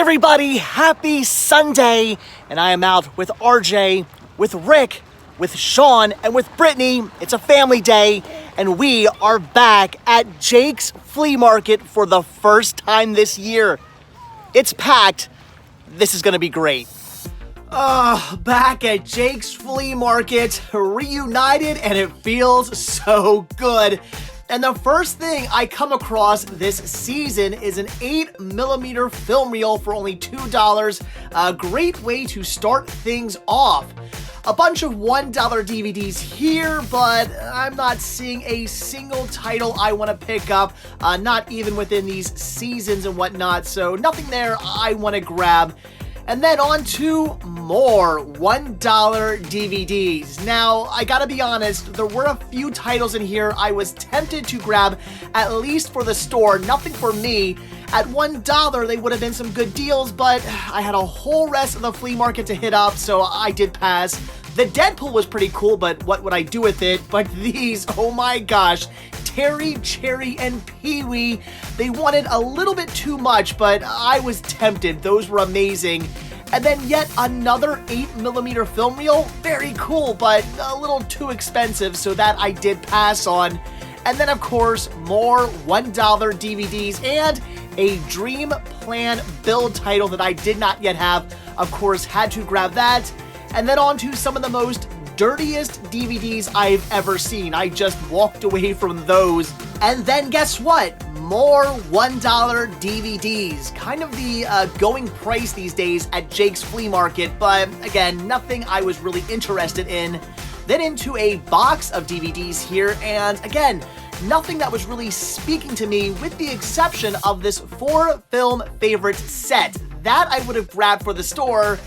everybody, happy Sunday, and I am out with RJ, with Rick, with Shawn, and with Brittney. It's a family day, and we are back at Jake's Flea Market for the first time this year. It's packed. This is gonna be great. Back at Jake's Flea Market, reunited, and it feels so good. And the first thing I come across this season is an 8mm film reel for only $2. A great way to start things off. A bunch of $1 DVDs here, but I'm not seeing a single title I want to pick up, not even within these seasons and whatnot, so nothing there I want to grab. And then on to more $1 DVDs. Now, I gotta be honest, there were a few titles in here I was tempted to grab, at least for the store, nothing for me. At $1, they would have been some good deals, but I had a whole rest of the flea market to hit up, so I did pass. The Deadpool was pretty cool, but what would I do with it? But these, oh my gosh, Terry, Cherry, and Pee-wee, they wanted a little bit too much, but I was tempted. Those were amazing. And then yet another 8mm film reel, very cool, but a little too expensive, so that I did pass on. And then of course, more $1 DVDs and a Dream Plan build title that I did not yet have. Of course, had to grab that. And then on to some of the most dirtiest DVDs I've ever seen. I just walked away from those. And then guess what? More $1 DVDs. Kind of the going price these days at Jake's Flea Market, but again, nothing I was really interested in. Then into a box of DVDs here, and again, nothing that was really speaking to me with the exception of this 4-film favorite set. That I would have grabbed for the store.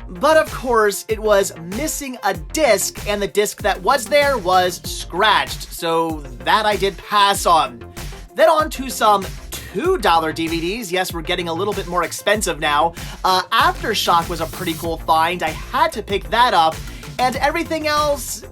But of course, it was missing a disc, and the disc that was there was scratched, so that I did pass on. Then on to some $2 DVDs. Yes, we're getting a little bit more expensive now. Aftershock was a pretty cool find. I had to pick that up. And everything else,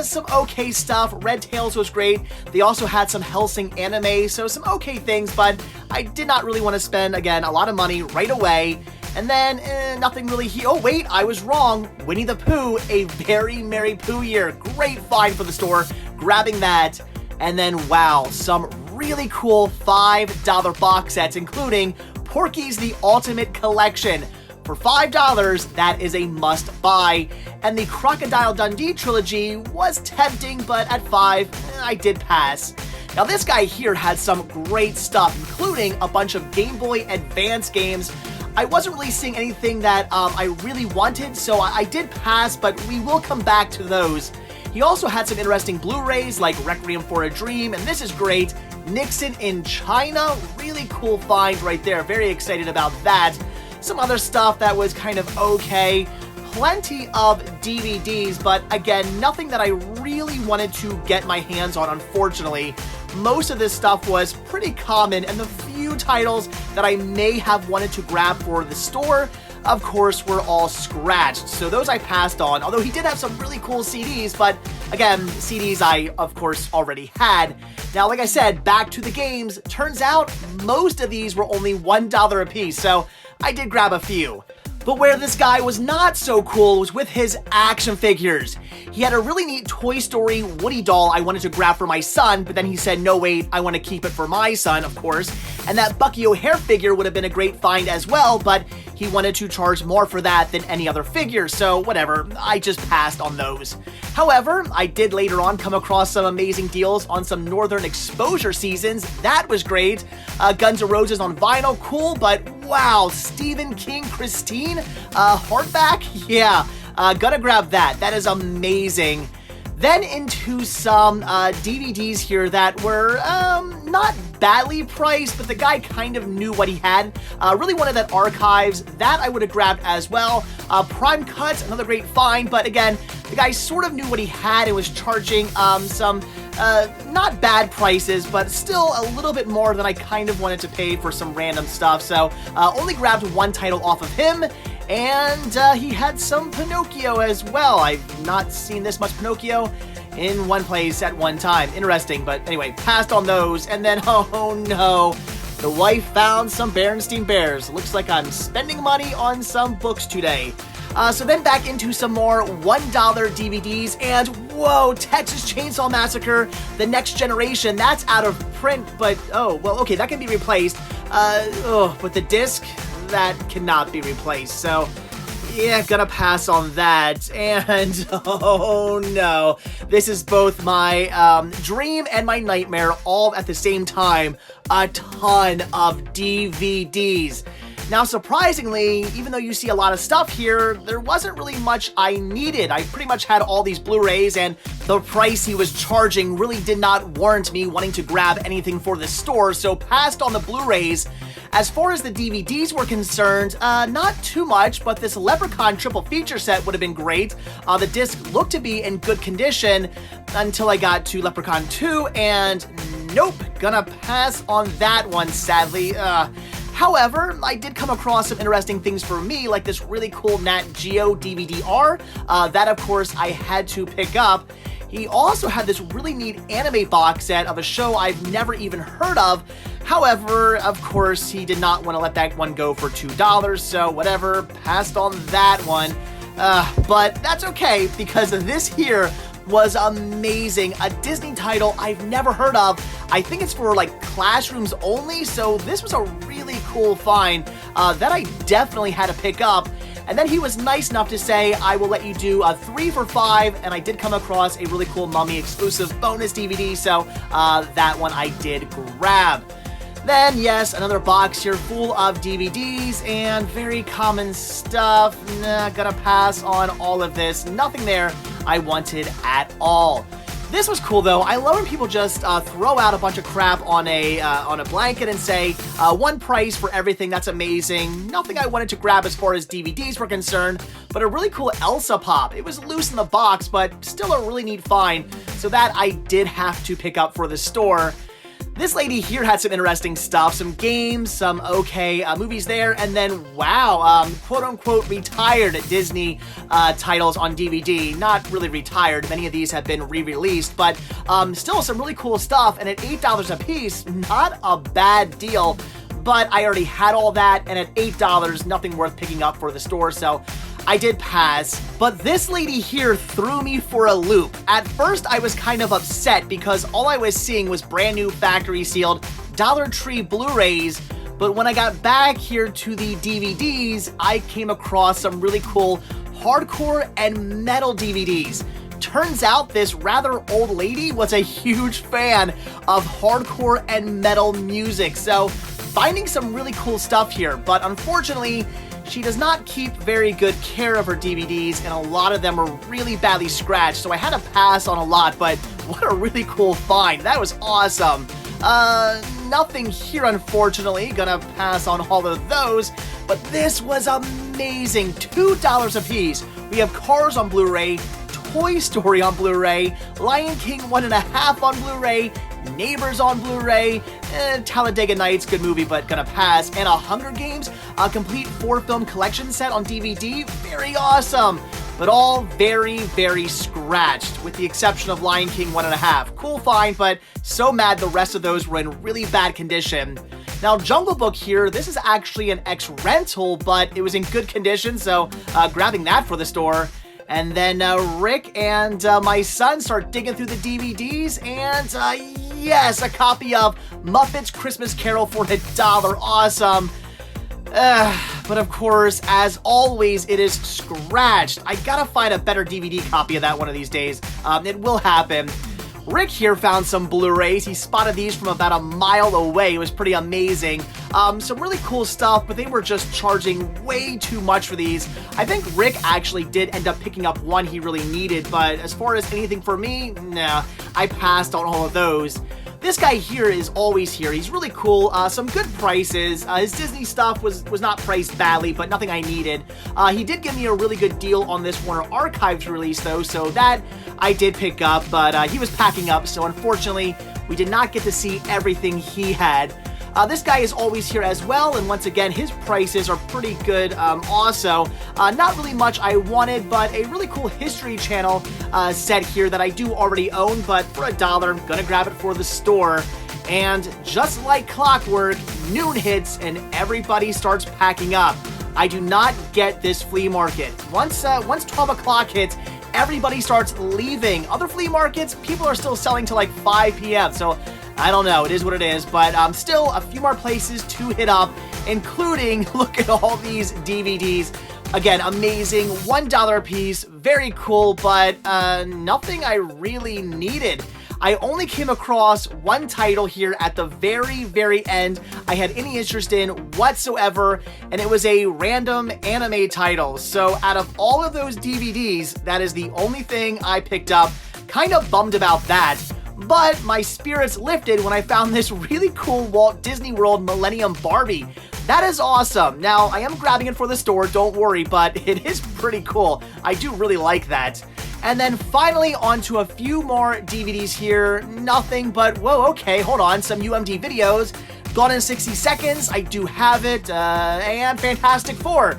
some okay stuff. Red Tails was great. They also had some Hellsing anime, so some okay things, but I did not really want to spend, again, a lot of money right away. And then, nothing really here. Oh, wait, I was wrong. Winnie the Pooh, A Very Merry Pooh Year. Great find for the store. Grabbing that. And then, wow, some really cool $5 box sets, including Porky's The Ultimate Collection. For $5, that is a must-buy. And the Crocodile Dundee trilogy was tempting, but at $5, I did pass. Now, this guy here had some great stuff, including a bunch of Game Boy Advance games. I wasn't really seeing anything that I really wanted, so I did pass, but we will come back to those. He also had some interesting Blu-rays like Requiem for a Dream, and this is great. Nixon in China, really cool find right there. Very excited about that. Some other stuff that was kind of okay. Plenty of DVDs, but again, nothing that I really wanted to get my hands on, unfortunately. Most of this stuff was pretty common, and the few titles that I may have wanted to grab for the store, of course, were all scratched. So those I passed on, although he did have some really cool CDs, but again, CDs I, of course, already had. Now, like I said, back to the games. Turns out most of these were only $1 a piece, so I did grab a few. But where this guy was not so cool was with his action figures. He had a really neat Toy Story Woody doll I wanted to grab for my son, but then he said, no wait, I want to keep it for my son, of course. And that Bucky O'Hare figure would have been a great find as well, but he wanted to charge more for that than any other figure, so whatever, I just passed on those. However, I did later on come across some amazing deals on some Northern Exposure seasons. That was great. Guns N' Roses on vinyl, cool, but wow, Stephen King Christine hardback? Yeah, gonna grab that. That is amazing. Then into some DVDs here that were not badly priced, but the guy kind of knew what he had. Really wanted that Archives. That I would have grabbed as well. Prime Cuts, another great find, but again, the guy sort of knew what he had and was charging some not bad prices, but still a little bit more than I kind of wanted to pay for some random stuff. So only grabbed one title off of him. And he had some Pinocchio as well. I've not seen this much Pinocchio in one place at one time. Interesting, but anyway, passed on those. And then, oh no, The wife found some Berenstain Bears. Looks like I'm spending money on some books today. So then back into some more $1 DVDs, and whoa, Texas Chainsaw Massacre, The Next Generation. That's out of print, but oh, well, okay, that can be replaced. But the disc, that cannot be replaced. So yeah, gonna pass on that. And oh no, this is both my dream and my nightmare all at the same time. A ton of DVDs. Now, surprisingly, even though you see a lot of stuff here, there wasn't really much I needed. I pretty much had all these Blu-rays, and the price he was charging really did not warrant me wanting to grab anything for the store, so passed on the Blu-rays. As far as the DVDs were concerned, not too much, but this Leprechaun triple feature set would have been great. The disc looked to be in good condition until I got to Leprechaun 2, and nope, gonna pass on that one, sadly. However, I did come across some interesting things for me, like this really cool Nat Geo DVD-R. That, of course, I had to pick up. He also had this really neat anime box set of a show I've never even heard of. However, of course, he did not want to let that one go for $2, so whatever, passed on that one. But that's okay, because this here was amazing. A Disney title I've never heard of. I think it's for like classrooms only, so this was a really cool find that I definitely had to pick up. And then he was nice enough to say, I will let you do a 3 for $5, and I did come across a really cool Mummy exclusive bonus DVD, so that one I did grab. Then, yes, another box here full of DVDs and very common stuff. Nah, gonna pass on all of this. Nothing there I wanted at all. This was cool though. I love when people just throw out a bunch of crap on a blanket and say one price for everything. That's amazing. Nothing I wanted to grab as far as DVDs were concerned, but a really cool Elsa pop. It was loose in the box, but still a really neat find. So that I did have to pick up for the store. This lady here had some interesting stuff, some games, some okay movies there, and then, wow, quote-unquote retired Disney titles on DVD. Not really retired, many of these have been re-released, but still some really cool stuff, and at $8 a piece, not a bad deal, but I already had all that, and at $8, nothing worth picking up for the store, so I did pass. But this lady here threw me for a loop. At first, I was kind of upset because all I was seeing was brand new factory sealed Dollar Tree Blu-rays. But when I got back here to the DVDs, I came across some really cool hardcore and metal DVDs. Turns out this rather old lady was a huge fan of hardcore and metal music. So finding some really cool stuff here, but unfortunately, she does not keep very good care of her DVDs, and a lot of them are really badly scratched, so I had to pass on a lot, but what a really cool find. That was awesome. Nothing here, unfortunately. Gonna pass on all of those, but this was amazing. $2 a piece. We have Cars on Blu-ray, Toy Story on Blu-ray, Lion King 1.5 on Blu-ray, Neighbors on Blu-ray, Talladega Nights, good movie, but gonna pass, and a Hunger Games, a complete 4-film collection set on DVD, very awesome, but all very, very scratched, with the exception of Lion King 1.5. Cool find, but so mad the rest of those were in really bad condition. Now, Jungle Book here, this is actually an ex-rental, but it was in good condition, so grabbing that for the store. And then Rick and my son start digging through the DVDs, and yes, a copy of Muppets Christmas Carol for $1. Awesome. But of course, as always, it is scratched. I gotta find a better DVD copy of that one of these days. It will happen. Rick here found some Blu-rays. He spotted these from about a mile away. It was pretty amazing. Some really cool stuff, but they were just charging way too much for these. I think Rick actually did end up picking up one he really needed, but as far as anything for me, nah, I passed on all of those. This guy here is always here. He's really cool. Some good prices. His Disney stuff was not priced badly, but nothing I needed. He did give me a really good deal on this Warner Archives release, though, so that I did pick up, but he was packing up, so unfortunately, we did not get to see everything he had. This guy is always here as well, and once again, his prices are pretty good also. Not really much I wanted, but a really cool History Channel set here that I do already own, but for $1, I'm gonna grab it for the store. And just like clockwork, noon hits and everybody starts packing up. I do not get this flea market. Once 12 o'clock hits, everybody starts leaving. Other flea markets, people are still selling till like 5 p.m. So I don't know, it is what it is, but still a few more places to hit up, including, look at all these DVDs. Again, amazing, $1 a piece, very cool, but nothing I really needed. I only came across one title here at the very, very end I had any interest in whatsoever, and it was a random anime title. So out of all of those DVDs, that is the only thing I picked up. Kind of bummed about that, but my spirits lifted when I found this really cool Walt Disney World Millennium Barbie. That is awesome. Now, I am grabbing it for the store, don't worry, but it is pretty cool. I do really like that. And then finally onto a few more DVDs here. Nothing but, whoa, okay, hold on, some UMD videos. Gone in 60 Seconds, I do have it, and Fantastic Four.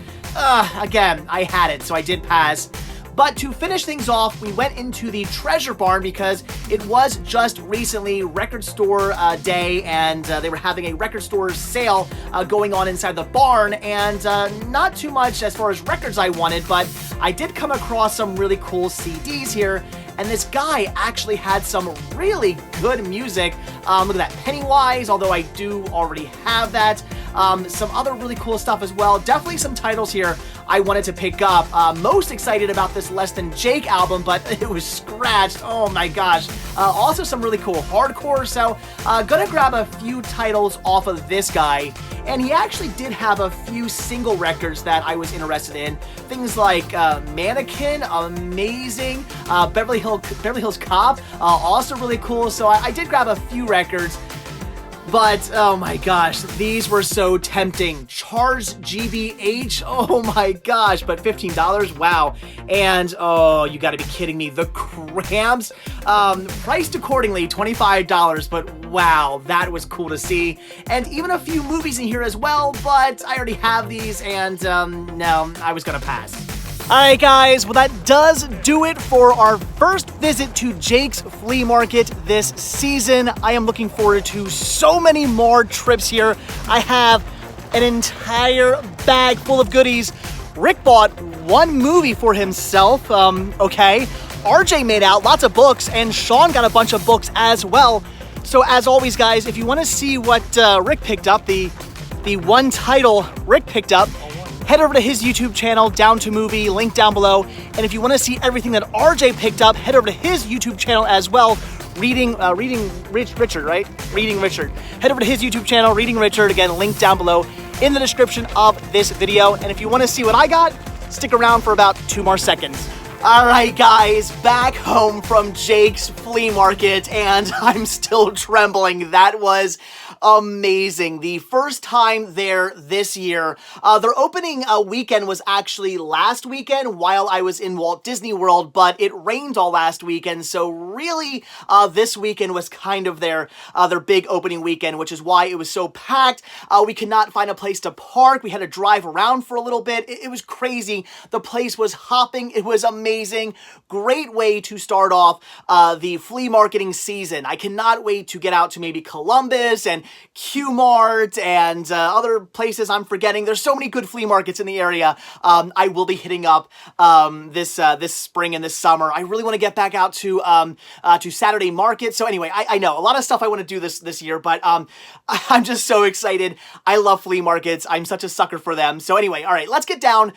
Again, I had it, so I did pass. But to finish things off, we went into the Treasure Barn because it was just recently record store day, and they were having a record store sale going on inside the barn, and not too much as far as records I wanted, but I did come across some really cool CDs here, and this guy actually had some really good music. Look at that, Pennywise, although I do already have that. Some other really cool stuff as well. Definitely some titles here I wanted to pick up. Most excited about this Less Than Jake album, but it was scratched. Oh my gosh. Also some really cool hardcore, so gonna grab a few titles off of this guy. And he actually did have a few single records that I was interested in. Things like Mannequin, amazing. Beverly Hills Cop, also really cool. So I did grab a few records. But, oh my gosh, these were so tempting. Char's GBH, oh my gosh, but $15, wow. And, oh, you gotta be kidding me, The Cramps, priced accordingly, $25, but wow, that was cool to see. And even a few movies in here as well, but I already have these, and, no, I was gonna pass. Alright guys, well that does do it for our first visit to Jake's Flea Market this season. I am looking forward to so many more trips here. I have an entire bag full of goodies. Rick bought one movie for himself, okay. RJ made out lots of books, and Shawn got a bunch of books as well. So as always guys, if you want to see what Rick picked up, the one title Rick picked up, head over to his YouTube channel, Down to Movie, link down below. And if you want to see everything that RJ picked up, head over to his YouTube channel as well, Reading Richard, right? Reading Richard. Head over to his YouTube channel, Reading Richard, again, link down below in the description of this video. And if you want to see what I got, stick around for about 2 more seconds. Alright guys, back home from Jake's Flea Market, and I'm still trembling. That was amazing. The first time there this year. Their opening weekend was actually last weekend while I was in Walt Disney World, but it rained all last weekend, so really this weekend was kind of their big opening weekend, which is why it was so packed. We could not find a place to park. We had to drive around for a little bit. It was crazy. The place was hopping. It was amazing. Great way to start off the flea marketing season. I cannot wait to get out to maybe Columbus and Q-Mart and other places I'm forgetting. There's so many good flea markets in the area. I will be hitting up this spring and this summer. I really want to get back out to Saturday Market. So anyway, I know a lot of stuff I want to do this year, but I'm just so excited. I love flea markets. I'm such a sucker for them. So anyway, all right, let's get down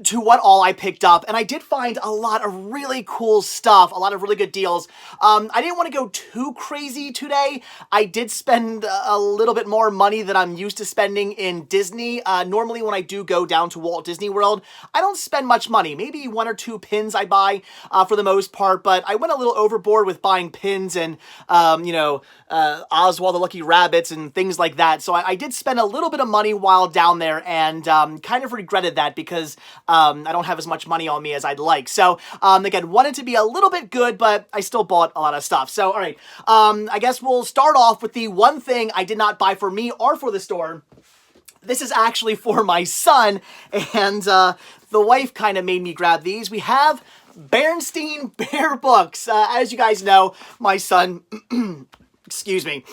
to what all I picked up. And I did find a lot of really cool stuff, a lot of really good deals. I didn't want to go too crazy today. I did spend a little bit more money than I'm used to spending in Disney. Normally when I do go down to Walt Disney World, I don't spend much money. Maybe 1 or 2 pins I buy for the most part, but I went a little overboard with buying pins and, Oswald the Lucky Rabbits and things like that. So I did spend a little bit of money while down there, and kind of regretted that because I don't have as much money on me as I'd like. So again, wanted to be a little bit good, but I still bought a lot of stuff. So all right, I guess we'll start off with the one thing I did not buy for me or for the store. This is actually for my son, and the wife kind of made me grab these. We have Bernstein Bear books. As you guys know, my son, excuse me,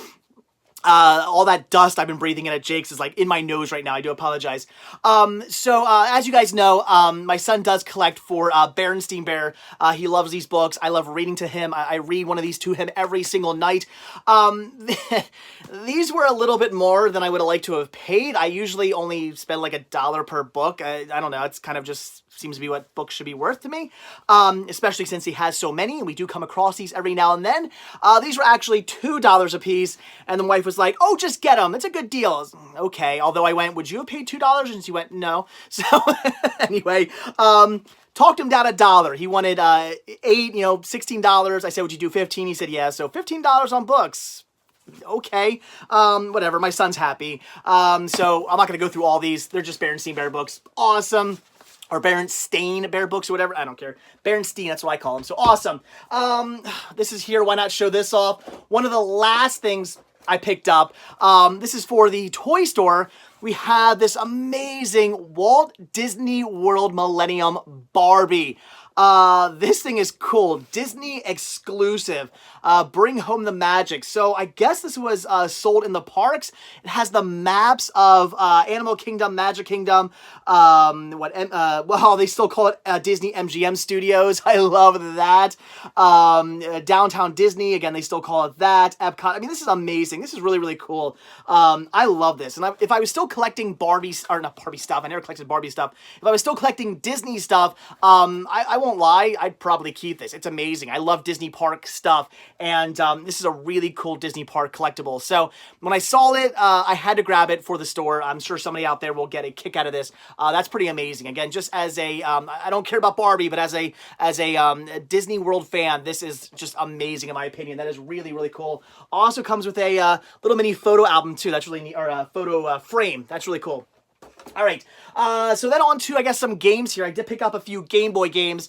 all that dust I've been breathing in at Jake's is like in my nose right now. I do apologize. As you guys know, my son does collect for Berenstain Bear. He loves these books. I love reading to him. I read one of these to him every single night. These were a little bit more than I would have liked to have paid. I usually only spend like $1 per book. I don't know. It's kind of just seems to be what books should be worth to me, especially since he has so many, and we do come across these every now and then. These were actually $2 a piece, and the wife was like, oh, just get them. It's a good deal. I was, okay, although I went, would you have paid $2? And she went, no. So anyway, talked him down $1. He wanted $16. I said, would you do 15? He said, yeah. So $15 on books. Okay, whatever. My son's happy. So I'm not going to go through all these. They're just Berenstain Bear books. Awesome. Or Berenstain Bear books or whatever. I don't care. Berenstain, that's what I call them. So awesome. This is here. Why not show this off? One of the last things I picked up. This is for the toy store. We have this amazing Walt Disney World Millennium Barbie. This thing is cool. Disney exclusive. Bring home the magic. So I guess this was sold in the parks. It has the maps of Animal Kingdom, Magic Kingdom. Well, they still call it Disney MGM Studios. I love that. Downtown Disney. Again, they still call it that. Epcot. I mean, this is amazing. This is really, really cool. I love this. And if I was still collecting Barbie, or not Barbie stuff, I never collected Barbie stuff. If I was still collecting Disney stuff, I won't lie, I'd probably keep this. It's amazing. I love Disney Park stuff, and this is a really cool Disney Park collectible. So when I saw it, I had to grab it for the store. I'm sure somebody out there will get a kick out of this. That's pretty amazing. Again, just as a, I don't care about Barbie, but as a Disney World fan, this is just amazing in my opinion. That is really, really cool. Also comes with a little mini photo album too. That's really neat, or a photo frame. That's really cool. All right, so then on to, I guess, some games here. I did pick up a few Game Boy games.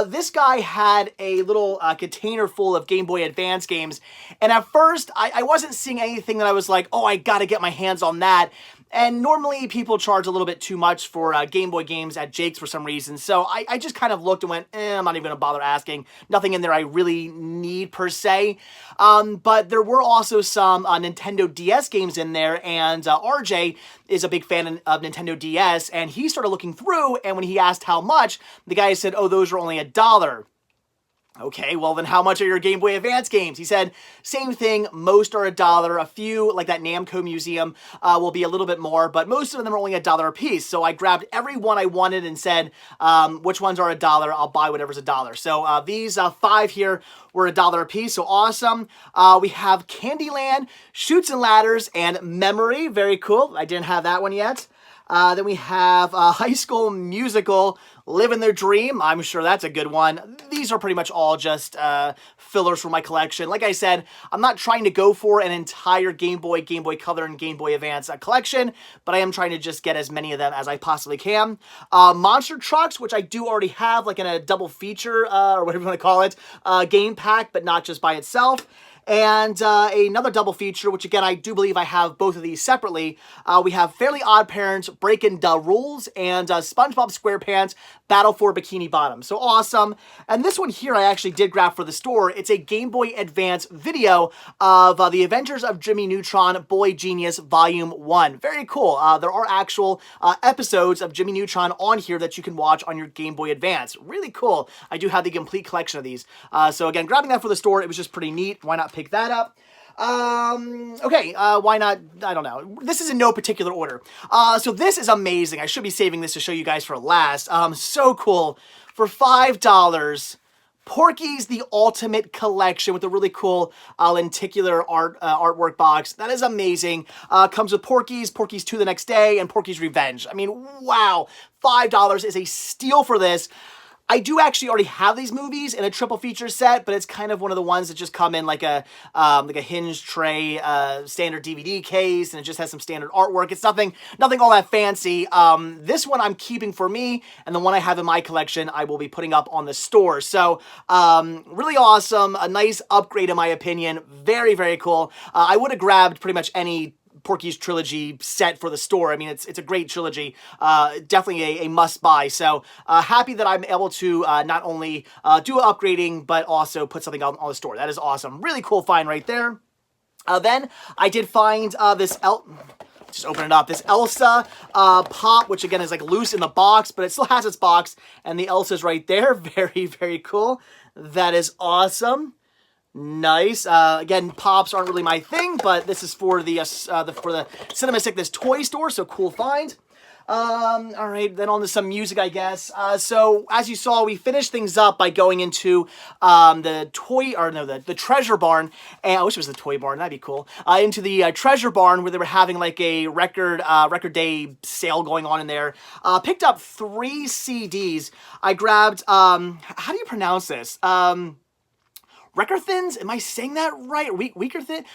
This guy had a little container full of Game Boy Advance games, and at first, I wasn't seeing anything that I was like, oh, I gotta get my hands on that. And normally people charge a little bit too much for Game Boy games at Jake's for some reason. So I just kind of looked and went, I'm not even going to bother asking. Nothing in there I really need per se. But there were also some Nintendo DS games in there. And RJ is a big fan of Nintendo DS. And he started looking through. And when he asked how much, the guy said, oh, those are only $1. Okay, well then how much are your Game Boy Advance games? He said, same thing, most are $1. A few, like that Namco Museum, will be a little bit more, but most of them are only $1 a piece. So I grabbed every one I wanted and said, which ones are $1? I'll buy whatever's $1. So these 5 here were $1 a piece, so awesome. We have Candyland, Chutes and Ladders, and Memory. Very cool. I didn't have that one yet. Then we have High School Musical, Living Their Dream. I'm sure that's a good one. These are pretty much all just fillers for my collection. Like I said, I'm not trying to go for an entire Game Boy Color, and Game Boy Advance collection, but I am trying to just get as many of them as I possibly can. Monster Trucks, which I do already have, like in a double feature, or whatever you want to call it, game pack, but not just by itself. And another double feature, which again, I do believe I have both of these separately. We have Fairly Odd Parents, Breaking the Rules, and SpongeBob SquarePants, Battle for Bikini Bottom. So awesome. And this one here I actually did grab for the store. It's a Game Boy Advance video of The Adventures of Jimmy Neutron, Boy Genius, Volume 1. Very cool. There are actual episodes of Jimmy Neutron on here that you can watch on your Game Boy Advance. Really cool. I do have the complete collection of these. So again, grabbing that for the store, it was just pretty neat. Why not pick that up? Okay, why not? I don't know. This is in no particular order. So this is amazing. I should be saving this to show you guys for last. So cool. For $5, Porky's The Ultimate Collection with a really cool lenticular artwork box. That is amazing. Comes with Porky's 2 the Next Day, and Porky's Revenge. I mean, wow. $5 is a steal for this. I do actually already have these movies in a triple feature set, but it's kind of one of the ones that just come in like a hinge tray, standard DVD case, and it just has some standard artwork. It's nothing all that fancy. This one I'm keeping for me, and the one I have in my collection I will be putting up on the store. So really awesome, a nice upgrade in my opinion. Very, very cool. I would have grabbed pretty much any Porky's trilogy set for the store. I mean, it's a great trilogy. Definitely a must buy. So happy that I'm able to not only do upgrading, but also put something on the store. That is awesome. Really cool find right there. Then I did find this just open it up. This Elsa pop, which again is like loose in the box, but it still has its box, and the Elsa's right there. Very, very cool. That is awesome. Nice. Again, pops aren't really my thing, but this is for the Cinema Sickness toy store, so cool find. All right, then on to some music, I guess. So as you saw, we finished things up by going into the treasure barn. And I wish it was the toy barn. That'd be cool. Into the treasure barn where they were having like a record day sale going on in there. Picked up 3 CDs. I grabbed how do you pronounce this? Reckerthins? Am I saying that right? Weakerthin?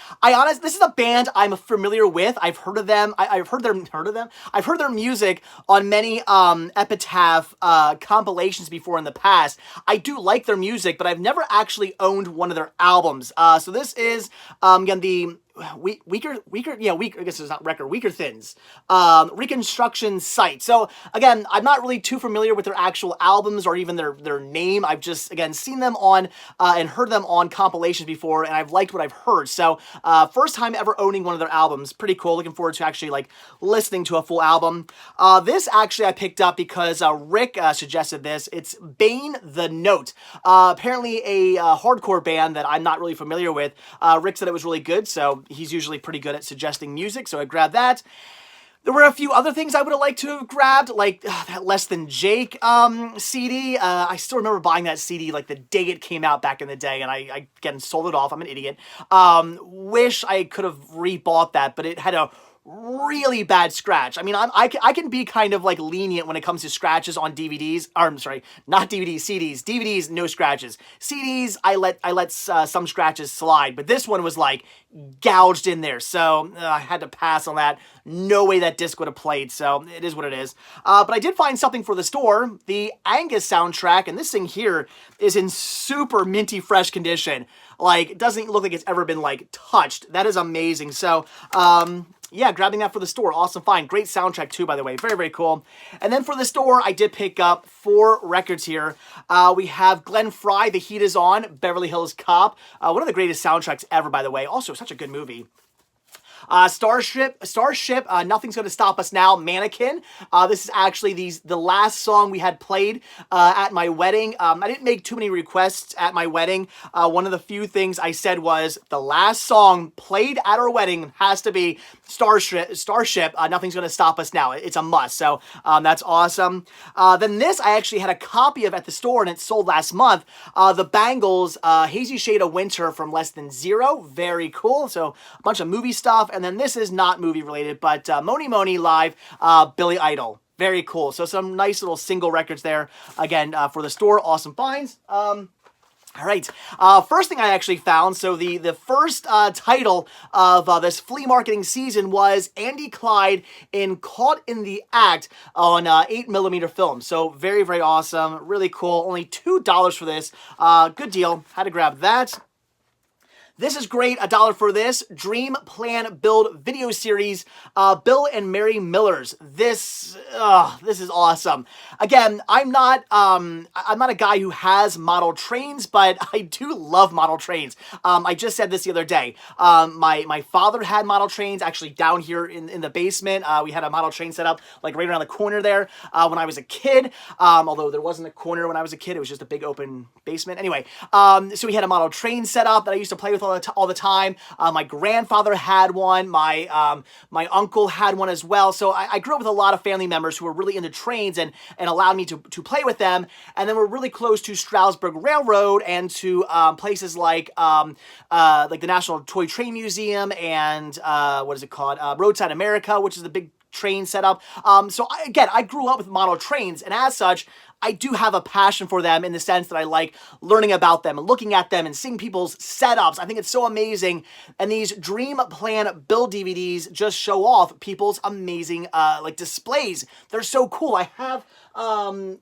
This is a band I'm familiar with. I've heard of them. I've heard their music on many Epitaph compilations before in the past. I do like their music, but I've never actually owned one of their albums. So this is again the weaker, I guess it's not record, Weaker Thins, reconstruction site. So again, I'm not really too familiar with their actual albums or even their name. I've just, again, seen them on, and heard them on compilations before, and I've liked what I've heard. So, first time ever owning one of their albums. Pretty cool. Looking forward to actually, like, listening to a full album. This actually I picked up because, Rick, suggested this. It's Bane the Note. Apparently a hardcore band that I'm not really familiar with. Rick said it was really good, so he's usually pretty good at suggesting music, so I grabbed that. There were a few other things I would have liked to have grabbed, like that Less Than Jake CD. I still remember buying that CD like the day it came out back in the day, and I again sold it off. I'm an idiot. Wish I could have rebought that, but it had a really bad scratch. I mean, I can be kind of like lenient when it comes to scratches on DVDs. Or, I'm sorry, not DVDs, CDs. DVDs, no scratches. CDs, I let some scratches slide, but this one was like gouged in there, so I had to pass on that. No way that disc would have played, so it is what it is. But I did find something for the store, the Angus soundtrack, and this thing here is in super minty fresh condition. Like, it doesn't look like it's ever been, like, touched. That is amazing. So, yeah, grabbing that for the store. Awesome find. Great soundtrack, too, by the way. Very, very cool. And then for the store, I did pick up 4 records here. We have Glenn Frey, The Heat Is On, Beverly Hills Cop. One of the greatest soundtracks ever, by the way. Also, such a good movie. Starship, Nothing's Gonna Stop Us Now, Mannequin. This is actually the last song we had played at my wedding. I didn't make too many requests at my wedding. One of the few things I said was the last song played at our wedding has to be Starship, Nothing's Gonna Stop Us Now. It's a must, so that's awesome. Then this I actually had a copy of at the store, and it sold last month. The Bangles, Hazy Shade of Winter from Less Than Zero. Very cool. So a bunch of movie stuff. And then this is not movie related, but Moni Moni Live, Billy Idol. Very cool. So some nice little single records there. Again, for the store, awesome finds. All right. First thing I actually found, so the first title of this flea marketing season was Andy Clyde in Caught in the Act on 8mm film. So very, very awesome. Really cool. Only $2 for this. Good deal. Had to grab that. This is great, $1 for this. Dream, Plan, Build video series, Bill and Mary Millers. This is awesome. Again, I'm not a guy who has model trains, but I do love model trains. I just said this the other day. My father had model trains actually down here in the basement. We had a model train set up like right around the corner there when I was a kid. Although there wasn't a corner when I was a kid, it was just a big open basement. Anyway, so we had a model train set up that I used to play with all the time. My grandfather had one. My uncle had one as well. So I grew up with a lot of family members who were really into trains and allowed me to play with them. And then we're really close to Stroudsburg Railroad and to places like the National Toy Train Museum and what is it called? Roadside America, which is the big train setup. So I grew up with model trains, and as such, I do have a passion for them in the sense that I like learning about them and looking at them and seeing people's setups. I think it's so amazing. And these Dream, Plan, Build DVDs just show off people's amazing like displays. They're so cool. I have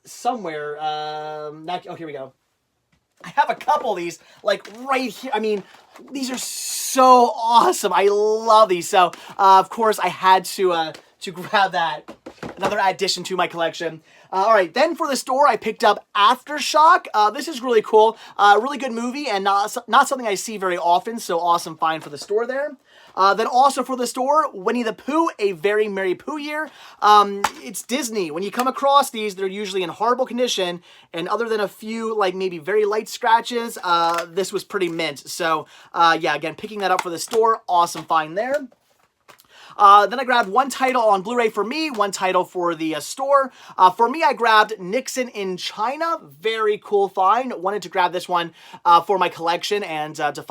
somewhere, oh, here we go. I have a couple of these, like, right here. I mean, these are so awesome. I love these. So, of course, I had to grab that. Another addition to my collection. All right, then for the store, I picked up Aftershock. This is really cool. Really good movie and not something I see very often, so awesome find for the store there. Then also for the store, Winnie the Pooh, A Very Merry Pooh Year. It's Disney. When you come across these, they're usually in horrible condition, and other than a few, like maybe very light scratches, this was pretty mint. So yeah, again, picking that up for the store, awesome find there. Then I grabbed one title on Blu-ray for me, one title for the store. For me, I grabbed Nixon in China. Very cool find. Wanted to grab this one for my collection and to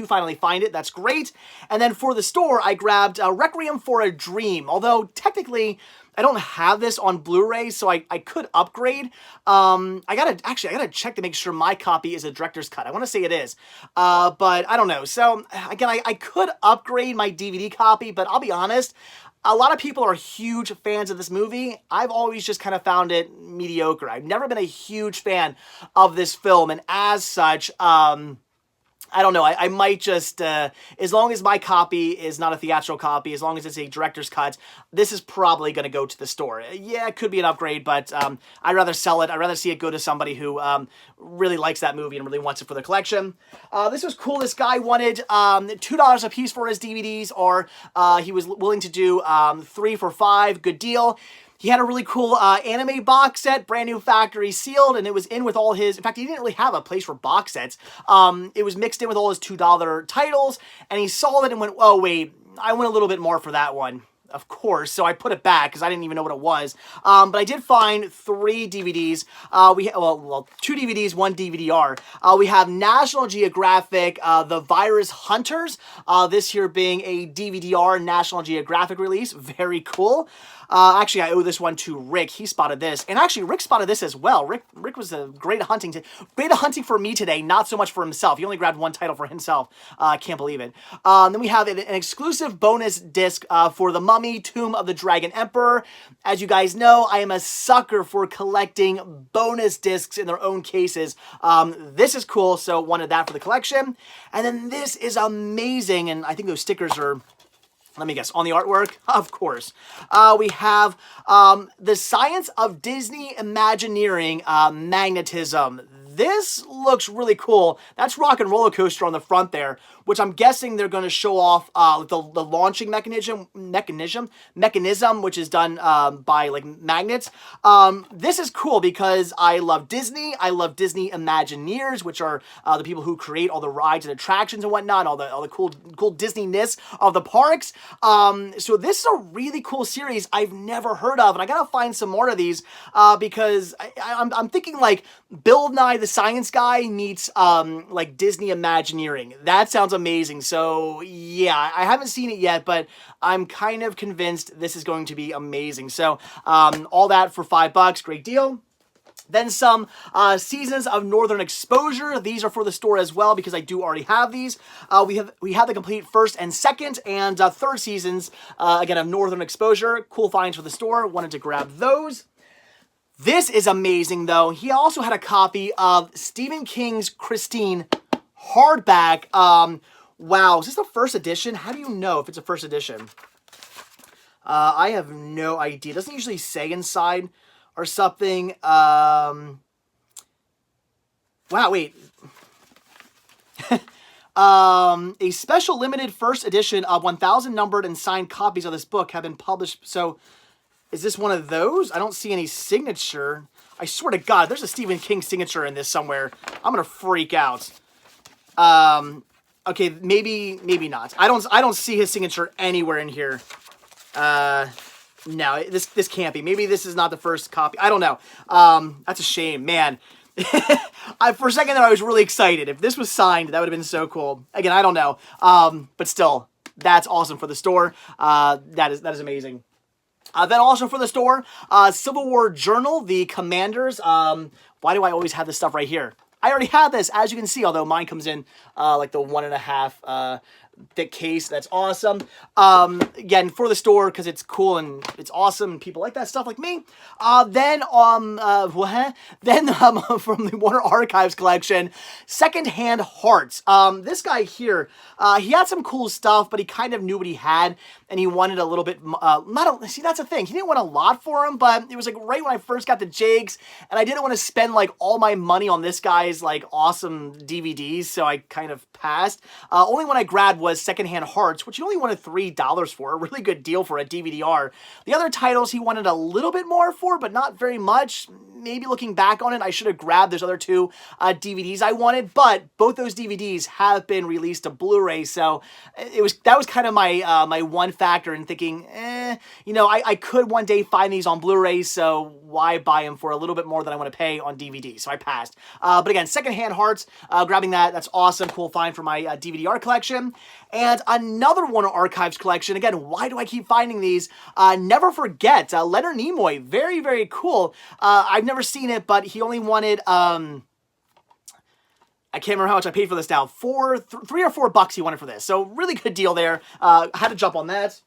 finally find it. That's great. And then for the store, I grabbed Requiem for a Dream. Although technically, I don't have this on Blu-ray, so I could upgrade. I gotta check to make sure my copy is a director's cut. I want to say it is, but I don't know. So again, I could upgrade my DVD copy, but I'll be honest, a lot of people are huge fans of this movie. I've always just kind of found it mediocre. I've never been a huge fan of this film, and as such, I don't know. I might just, as long as my copy is not a theatrical copy, as long as it's a director's cut, this is probably going to go to the store. Yeah, it could be an upgrade, but I'd rather sell it. I'd rather see it go to somebody who really likes that movie and really wants it for their collection. This was cool. This guy wanted $2 a piece for his DVDs, or he was willing to do 3 for $5. Good deal. He had a really cool anime box set, brand new factory sealed, and it was in with all his... In fact, he didn't really have a place for box sets. It was mixed in with all his $2 titles, and he saw it and went, oh, wait, I want a little bit more for that one. Of course, so I put it back because I didn't even know what it was. But I did find 3 DVDs. 2 DVDs, 1 DVD-R. We have National Geographic, The Virus Hunters. This here being a DVD-R National Geographic release. Very cool. Actually, I owe this one to Rick. He spotted this. And actually, Rick spotted this as well. Rick was great at hunting for me today, not so much for himself. He only grabbed 1 title for himself. I can't believe it. Then we have an exclusive bonus disc for The Mummy, Tomb of the Dragon Emperor. As you guys know, I am a sucker for collecting bonus discs in their own cases. This is cool, so wanted that for the collection. And then this is amazing, and I think those stickers are... Let me guess, on the artwork? Of course. We have The Science of Disney Imagineering Magnetism. This looks really cool. That's Rock and Roller Coaster on the front there, which I'm guessing they're going to show off the launching mechanism, which is done by like magnets. This is cool because I love Disney. I love Disney Imagineers, which are the people who create all the rides and attractions and whatnot, all the cool Disney-ness of the parks. So this is a really cool series I've never heard of, and I gotta find some more of these because I'm thinking like Bill Nye the Science Guy meets like Disney Imagineering. That sounds amazing. So yeah, I haven't seen it yet, but I'm kind of convinced this is going to be amazing. So all that for $5, great deal. Then some Seasons of Northern Exposure. These are for the store as well because I do already have these. We have the complete first and second and third seasons again of Northern Exposure. Cool finds for the store. Wanted to grab those. This is amazing though. He also had a copy of Stephen King's Christine hardback. Wow, is this the first edition? How do you know if it's a first edition? I have no idea. It doesn't usually say inside or something. Wow, wait. A special limited first edition of 1,000 numbered and signed copies of this book have been published. So, is this one of those? I don't see any signature. I swear to God, there's a Stephen King signature in this somewhere. I'm gonna freak out. Okay, maybe not. I don't see his signature anywhere in here. No, this can't be. Maybe this is not the first copy. I don't know. That's a shame, man. For a second there, I was really excited. If this was signed, that would have been so cool. Again, I don't know. But still, that's awesome for the store. That is amazing. Then also for the store, Civil War Journal, the Commanders. Why do I always have this stuff right here? I already have this, as you can see, although mine comes in like the 1.5 thick case. That's awesome. Again, for the store because it's cool and it's awesome and people like that stuff like me. Then from the Warner Archives collection, Secondhand Hearts. This guy here, he had some cool stuff, but he kind of knew what he had and he wanted a little bit. See, that's the thing. He didn't want a lot for him, but it was like right when I first got the Jakes, and I didn't want to spend like all my money on this guy's like awesome DVDs, so I kind of passed. Only one I grabbed was Secondhand Hearts, which he only wanted $3 for. A really good deal for a DVD-R. The other titles he wanted a little bit more for, but not very much. Maybe looking back on it, I should have grabbed those other two DVDs I wanted, but both those DVDs have been released to Blu-ray, so that was kind of my my one factor in thinking, I could one day find these on Blu-ray, so why buy them for a little bit more than I want to pay on DVD? So I passed. But again, Secondhand Hearts, grabbing that's awesome, cool find for my DVD-R collection. And another Warner Archives collection. Again, why do I keep finding these? Never Forget, Leonard Nimoy, very, very cool. I've never seen it, but he only wanted, I can't remember how much I paid for this now. $3 or $4 he wanted for this. So really good deal there. Had to jump on that.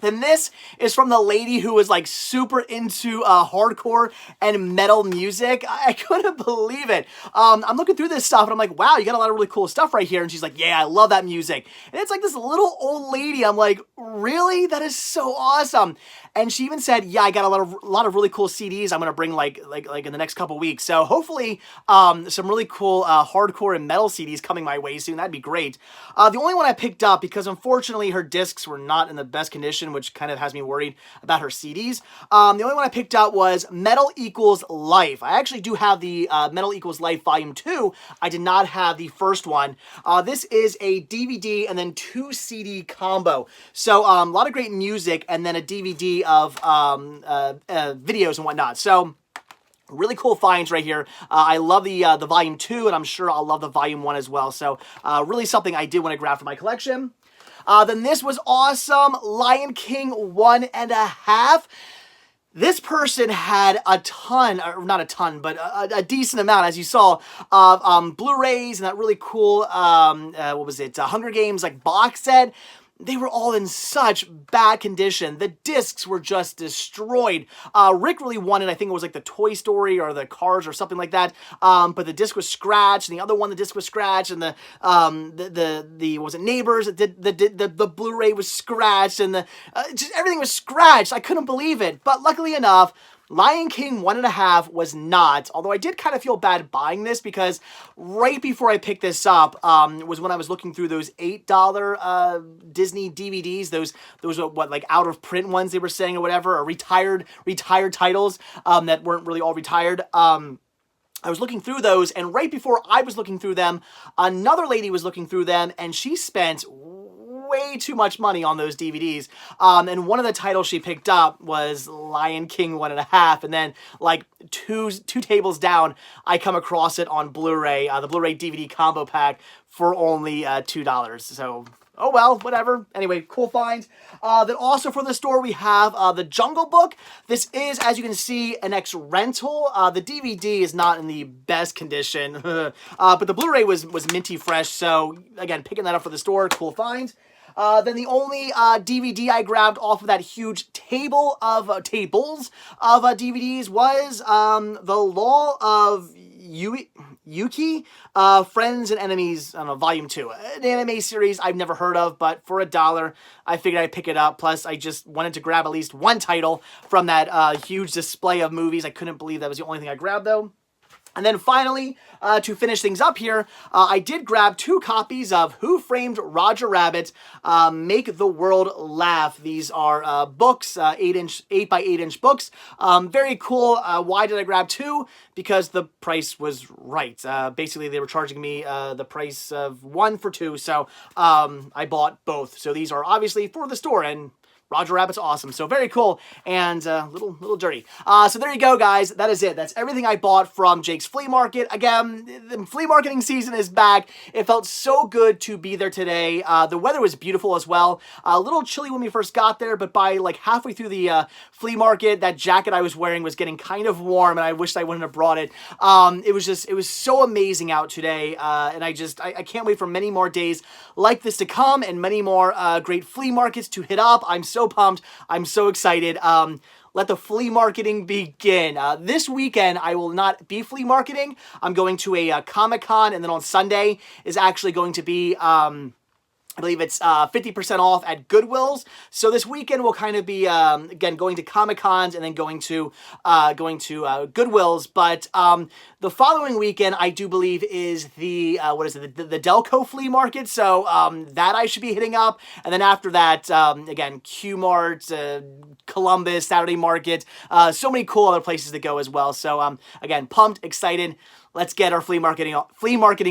Then this is from the lady who was like super into hardcore and metal music. I couldn't believe it. I'm looking through this stuff and I'm like, wow, you got a lot of really cool stuff right here. And she's like, yeah, I love that music. And it's like this little old lady. I'm like, really? That is so awesome. And she even said, yeah, I got a lot of really cool CDs I'm going to bring like in the next couple weeks. So hopefully some really cool hardcore and metal CDs coming my way soon. That'd be great. The only one I picked up, because unfortunately her discs were not in the best condition, which kind of has me worried about her CDs. The only one I picked up was Metal Equals Life. I actually do have the Metal Equals Life Volume 2. I did not have the first one. This is a DVD and then 2 CD combo. So a lot of great music and then a DVD of videos and whatnot. So really cool finds right here. I love the Volume 2, and I'm sure I'll love the Volume 1 as well. So really something I did want to grab for my collection. Then this was awesome. Lion King 1.5. This person had a ton, or not a ton, but a decent amount, as you saw, of Blu-rays and that really cool, what was it, Hunger Games like box set. They were all in such bad condition. The discs were just destroyed. Rick really wanted, I think it was like the Toy Story or the Cars or something like that. But the disc was scratched, and the other one, the disc was scratched, and the was it Neighbors? The Blu-ray was scratched, and just everything was scratched. I couldn't believe it. But luckily enough, Lion King 1.5 was not, although I did kind of feel bad buying this because right before I picked this up was when I was looking through those $8 Disney DVDs, those are what, like out of print ones they were saying or whatever, or retired titles that weren't really all retired. I was looking through those, and right before I was looking through them, another lady was looking through them, and she spent way too much money on those DVDs. And one of the titles she picked up was Lion King 1.5, and then like two tables down, I come across it on Blu-ray, the Blu-ray DVD combo pack for only $2. So oh well, whatever. Anyway, cool finds. Then also for the store, we have The Jungle Book. This is, as you can see, an ex-rental. The DVD is not in the best condition, but the Blu-ray was minty fresh. So again, picking that up for the store, cool find. Then the only DVD I grabbed off of that huge tables of DVDs was The Law of Yuki, Friends and Enemies, I don't know, Volume 2. An anime series I've never heard of, but for $1, I figured I'd pick it up. Plus, I just wanted to grab at least one title from that huge display of movies. I couldn't believe that was the only thing I grabbed, though. And then finally, to finish things up here, I did grab 2 copies of Who Framed Roger Rabbit, Make the World Laugh. These are books, 8 by 8 inch books. Very cool. Why did I grab 2? Because the price was right. Basically, they were charging me the price of 1 for 2, so I bought both. So these are obviously for the store, and Roger Rabbit's awesome. So very cool and little dirty. So there you go, guys. That is it. That's everything I bought from Jake's Flea Market. Again, the flea marketing season is back. It felt so good to be there today. The weather was beautiful as well. A little chilly when we first got there, but by like halfway through the flea market, that jacket I was wearing was getting kind of warm, and I wished I wouldn't have brought it. It was so amazing out today, and I can't wait for many more days like this to come and many more great flea markets to hit up. I'm so pumped. I'm so excited. Let the flea marketing begin. This weekend, I will not be flea marketing. I'm going to a Comic-Con, and then on Sunday is actually going to be... I believe it's 50% off at Goodwill's. So this weekend we'll kind of be again going to Comic-Cons and then going to Goodwill's. But the following weekend I do believe is the the Delco Flea Market. So that I should be hitting up, and then after that again Q Mart, Columbus, Saturday Market, so many cool other places to go as well. So again, pumped, excited. Let's get our flea marketing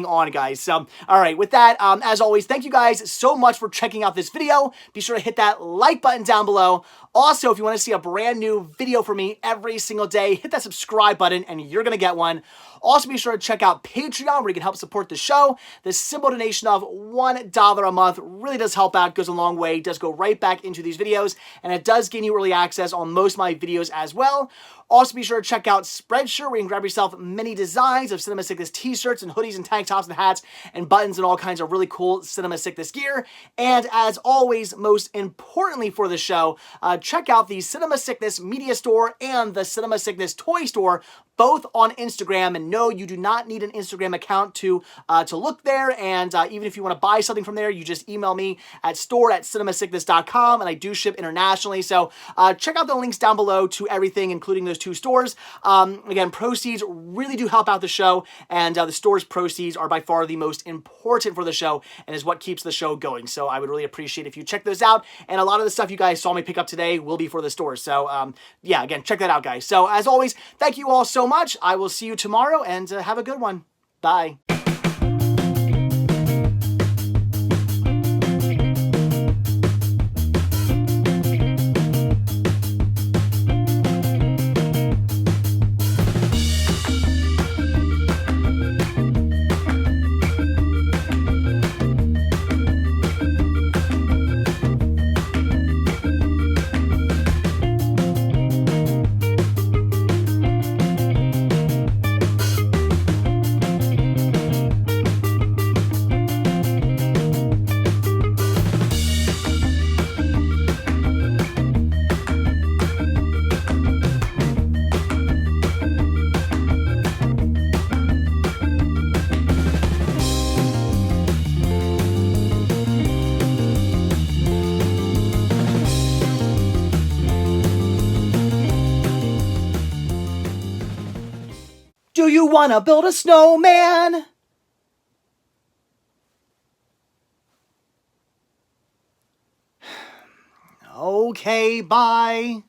on, guys. So, all right, with that, as always, thank you guys so much for checking out this video. Be sure to hit that like button down below. Also, if you want to see a brand new video from me every single day, hit that subscribe button and you're going to get one. Also, be sure to check out Patreon where you can help support the show. The simple donation of $1 a month really does help out, goes a long way, it does go right back into these videos, and it does gain you early access on most of my videos as well. Also, be sure to check out Spreadshirt where you can grab yourself many designs of Cinema Sickness t-shirts and hoodies and tank tops and hats and buttons and all kinds of really cool Cinema Sickness gear. And as always, most importantly for the show, check out the Cinema Sickness Media Store and the Cinema Sickness Toy Store, both on Instagram. And no, you do not need an Instagram account to look there. And even if you want to buy something from there, you just email me at store@cinemasickness.com, and I do ship internationally. So check out the links down below to everything, including those two stores. Again, proceeds really do help out the show, and the store's proceeds are by far the most important for the show and is what keeps the show going. So I would really appreciate if you check those out. And a lot of the stuff you guys saw me pick up today will be for the store. So yeah, again, check that out, guys. So as always, thank you all so much. I will see you tomorrow, and have a good one. Bye. Do you want to build a snowman? Okay, bye.